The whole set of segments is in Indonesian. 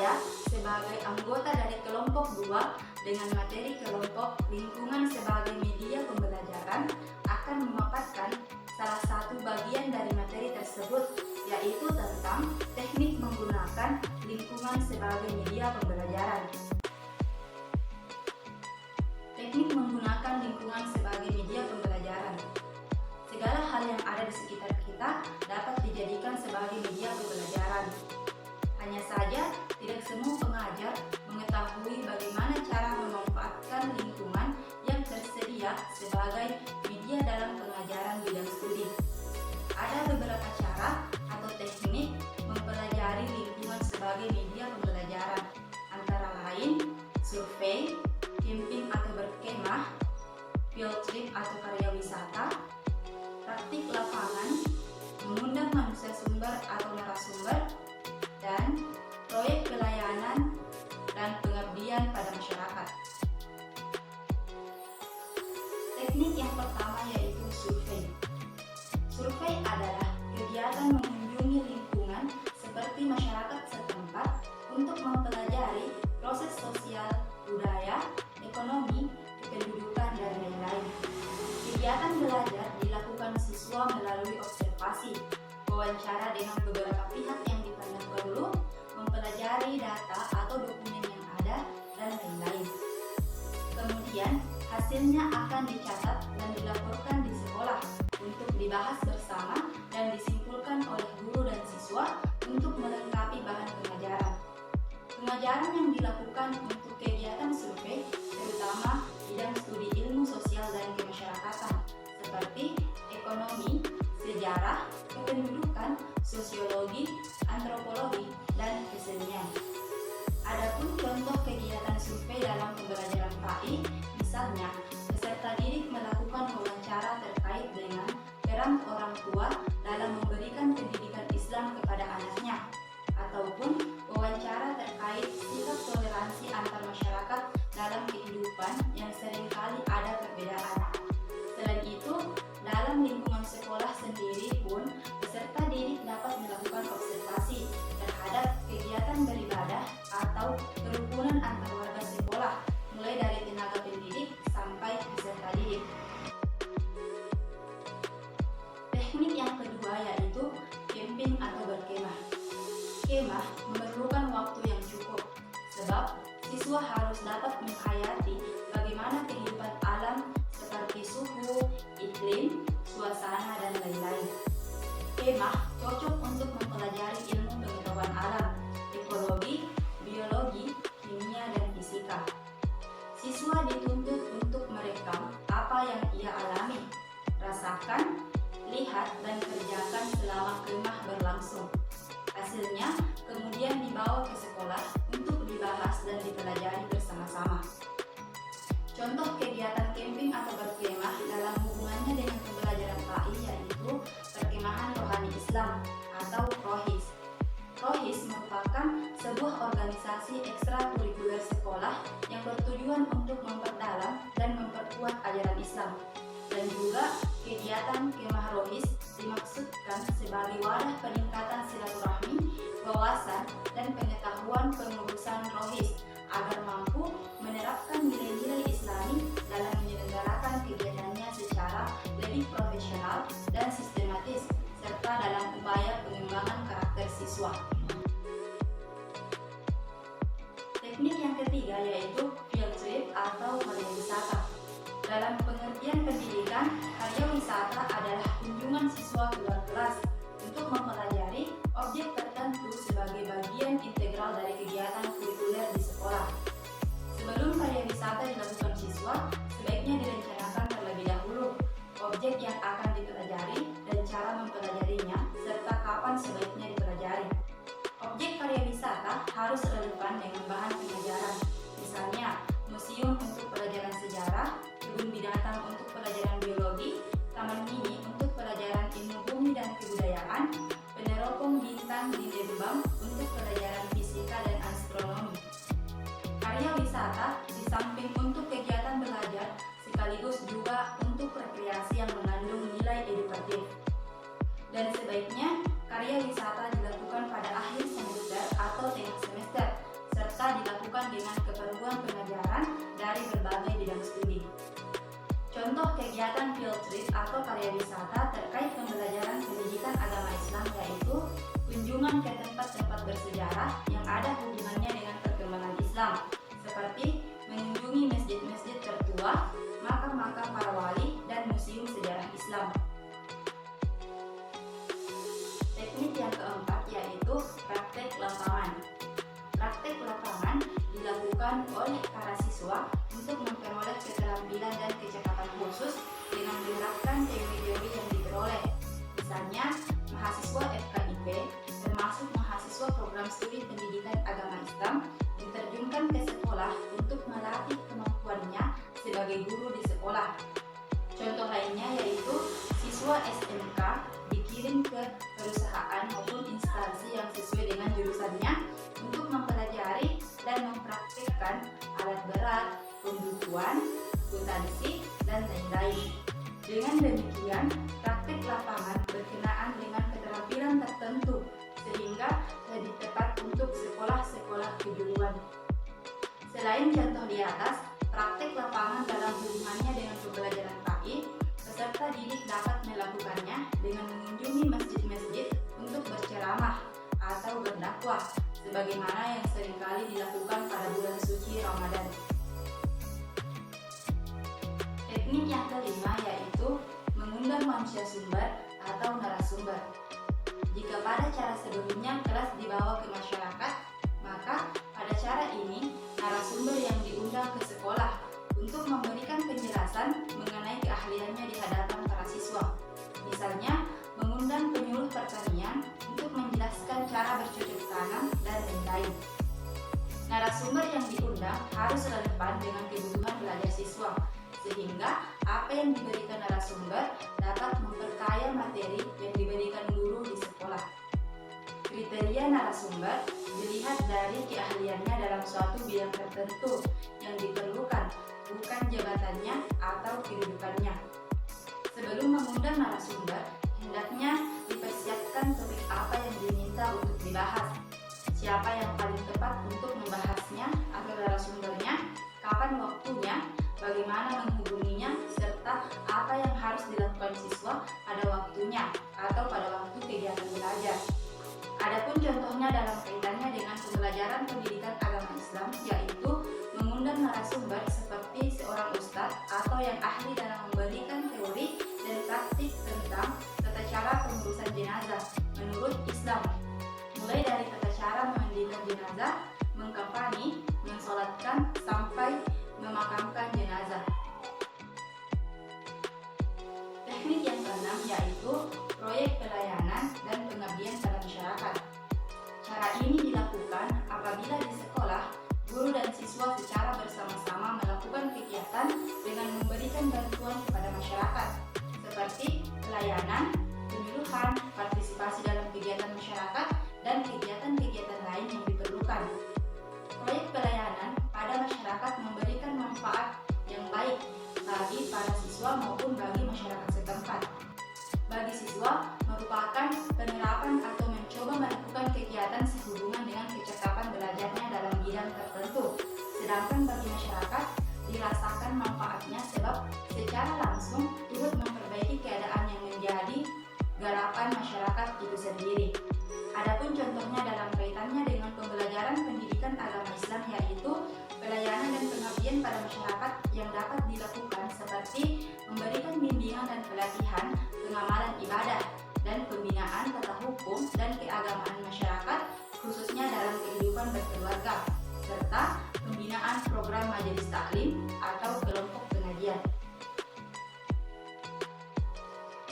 Saya sebagai anggota dari kelompok 2 dengan materi kelompok lingkungan sebagai media pembelajaran akan memaparkan salah satu bagian dari materi tersebut, yaitu tentang teknik menggunakan lingkungan sebagai media pembelajaran. Teknik menggunakan lingkungan sebagai media pembelajaran. Segala hal yang ada di sekitar kita dapat dijadikan sebagai media pembelajaran. Hanya saja, tidak semua pengajar mengetahui bagaimana cara memanfaatkan lingkungan yang tersedia sebagai media dalam pengajaran bidang studi. Ada beberapa cara atau teknik mempelajari lingkungan sebagai media pembelajaran, antara lain survei, camping atau berkemah, field trip atau karya wisata, praktik lapangan, mengundang manusia sumber atau narasumber, dan proyek pelayanan dan pengabdian pada masyarakat. Teknik yang pertama yaitu survei. Survei adalah kegiatan mengunjungi lingkungan seperti masyarakat setempat untuk mempelajari proses sosial, budaya, ekonomi, kependudukan, dan lain-lain. Kegiatan belajar dilakukan siswa melalui observasi, wawancara dengan beberapa pihak yang dipandang perlu, mempelajari data atau dokumen yang ada, dan lain-lain. Kemudian, hasilnya akan dicatat dan dilaporkan di sekolah untuk dibahas bersama dan disimpulkan oleh guru dan siswa untuk melengkapi bahan pengajaran. Pengajaran yang dilakukan untuk kegiatan survei terutama bidang studi ilmu sosial dan kemasyarakatan seperti ekonomi, sejarah, kependudukan, sosiologi, antropologi, dan kesenian. Adapun contoh kegiatan survei dalam pembelajaran PAI, misalnya peserta didik melakukan wawancara terkait dengan peran orang tua dalam memberikan pendidikan Islam kepada anaknya, ataupun wawancara terkait sikap toleransi antar masyarakat dalam kehidupan yang seringkali ada perbedaan. Selain itu, dalam lingkungan sekolah sendiri pun peserta didik dapat melakukan observasi terhadap kegiatan beribadah atau kerukunan antar warga sekolah, mulai dari tenaga pendidik sampai peserta didik. Teknik yang kedua yaitu camping atau berkemah. Kemah memerlukan waktu yang cukup, sebab siswa harus dapat menghayati bagaimana kehidupan alam seperti suhu, iklim, suasana, dan lain-lain. Kemah cocok untuk mempelajari ilmu pengetahuan alam, ekologi, biologi, kimia, dan fisika. Siswa dituntut untuk merekam apa yang ia alami, rasakan, lihat, dan kerjakan selama kemah berlangsung. Hasilnya kemudian dibawa ke sekolah untuk dibahas dan dipelajari bersama-sama. Contoh kegiatan camping atau berkemah dalam hubungannya dengan pembelajaran PAI yaitu Perkemahan Rohani Islam atau ROHIS. ROHIS merupakan sebuah organisasi ekstrakurikuler sekolah yang bertujuan untuk memperdalam dan memperkuat ajaran Islam. Dan juga kegiatan kemah ROHIS dimaksudkan sebagai wadah peningkatan silaturahmi, wawasan, dan pengetahuan pengurusan ROHIS agar mampu menerapkan nilai-nilai Islami dalam menyelenggarakan kegiatannya secara lebih profesional dan sistematis, serta dalam upaya pengembangan karakter siswa. Teknik yang ketiga yaitu field trip atau karya wisata. Dalam pengertian pendidikan, karya wisata adalah kunjungan siswa keluar kelas untuk mempelajari objek tertentu sebagai bagian integral dari kegiatan kurikuler di sekolah. Sebelum karya wisata dilakukan siswa, sebaiknya direncanakan terlebih dahulu objek yang akan dipelajari dan cara mempelajarinya, serta kapan sebaiknya dipelajari. Objek karya wisata harus relevan dengan bahan pengajaran, misalnya museum untuk pelajaran sejarah, kebun binatang untuk pelajaran biologi, taman mini untuk pelajaran ilmu bumi dan kebudayaan, peneropong bintang di Lembang untuk pelajaran fisika dan astronomi. Karya wisata di samping untuk kegiatan belajar sekaligus juga untuk rekreasi yang mengandung nilai edukatif. Dan sebaiknya karya wisata dilakukan pada akhir semester atau tengah semester potret atau karya wisata terkait pembelajaran pendidikan agama Islam, yaitu kunjungan ke tempat-tempat bersejarah yang ada hubungannya dengan perkembangan Islam, seperti mengunjungi masjid-masjid tertua, makam-makam para wali, dan museum sejarah Islam. Teknik yang keempat yaitu praktek lapangan. Praktek lapangan dilakukan oleh para siswa untuk memperoleh keterampilan dan kecakapan khusus dengan menerapkan teori-teori yang diperoleh. Misalnya, mahasiswa FKIP termasuk mahasiswa program studi pendidikan agama Islam diterjunkan ke sekolah untuk melatih kemampuannya sebagai guru di sekolah. Contoh lainnya yaitu siswa SMK dikirim ke perusahaan maupun instansi yang sesuai dengan jurusannya untuk mempelajari dan mempraktikkan alat berat, pembukuan, akuntansi, dan lain-lain. Dengan demikian, praktik lapangan berkenaan dengan keterampilan tertentu sehingga lebih tepat untuk sekolah-sekolah kejuruan. Selain contoh di atas, praktik lapangan dalam hubungannya dengan pembelajaran PAI, peserta didik dapat melakukannya dengan mengunjungi masjid-masjid untuk berceramah atau berdakwah, sebagaimana yang seringkali dilakukan pada bulan suci Ramadan. Teknik yang kelima yaitu mengundang manusia sumber atau narasumber. Jika pada cara sebelumnya kelas dibawa ke masyarakat, maka pada cara ini narasumber yang diundang ke sekolah untuk memberikan penjelasan mengenai keahliannya di hadapan para siswa. Misalnya, mengundang penyuluh pertanian untuk menjelaskan cara bercocok tanam dan lain-lain. Narasumber yang diundang harus relevan dengan kebutuhan belajar siswa, sehingga apa yang diberikan narasumber dapat memperkaya materi yang diberikan guru di sekolah. Kriteria narasumber dilihat dari keahliannya dalam suatu bidang tertentu yang diperlukan, bukan jabatannya atau kedudukannya. Sebelum mengundang narasumber, hendaknya dipersiapkan topik apa yang diminta untuk dibahas, siapa yang paling tepat untuk membahasnya atau narasumbernya, kapan waktunya, bagaimana menghubunginya, serta apa yang harus dilakukan siswa pada waktunya atau pada waktu kegiatan belajar. Adapun contohnya dalam kaitannya dengan pembelajaran pendidikan agama Islam, yaitu mengundang narasumber seperti seorang ustadz atau yang ahli dalam memberikan teori dan praktik tentang tata cara pengurusan jenazah menurut Islam, mulai dari tata cara memandikan jenazah, mengkafani, mensolatkan, sampai memakamkan jenazah. Teknik yang keenam yaitu proyek pelayanan dan pengabdian pada masyarakat. Cara ini dilakukan apabila di sekolah, guru dan siswa secara bersama-sama melakukan kegiatan dengan memberikan bantuan kepada masyarakat, seperti pelayanan, penyuluhan, partisipasi dalam kegiatan masyarakat, dan kegiatan-kegiatan lain yang diperlukan. Proyek pelayanan pada masyarakat memberikan manfaat yang baik bagi para siswa maupun bagi masyarakat setempat. Bagi siswa, merupakan penerapan atau mencoba melakukan kegiatan sehubungan dengan kecakapan belajarnya dalam bidang tertentu. Sedangkan bagi masyarakat, dirasakan manfaatnya sebab secara langsung turut memperbaiki keadaan yang menjadi garapan masyarakat itu sendiri. Adapun contohnya dalam kaitannya dengan pembelajaran pendidikan agama Islam, yaitu pelayanan dan pengabdian pada masyarakat yang dapat dilakukan seperti memberikan bimbingan dan pelatihan pengamalan ibadah dan pembinaan tata hukum dan keagamaan masyarakat, khususnya dalam kehidupan berkeluarga, serta pembinaan program majelis taklim atau kelompok pengajian.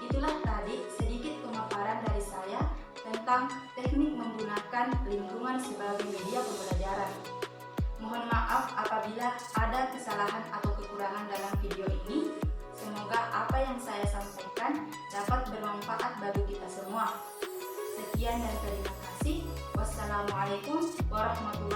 Itulah tadi sedikit pemaparan dari saya tentang teknik menggunakan lingkungan sebagai media pembelajaran. Mohon maaf apabila ada kesalahan atau kekurangan dalam video ini. Semoga apa yang saya sampaikan dapat bermanfaat bagi kita semua. Sekian dan terima kasih. Wassalamualaikum warahmatullahi wabarakatuh.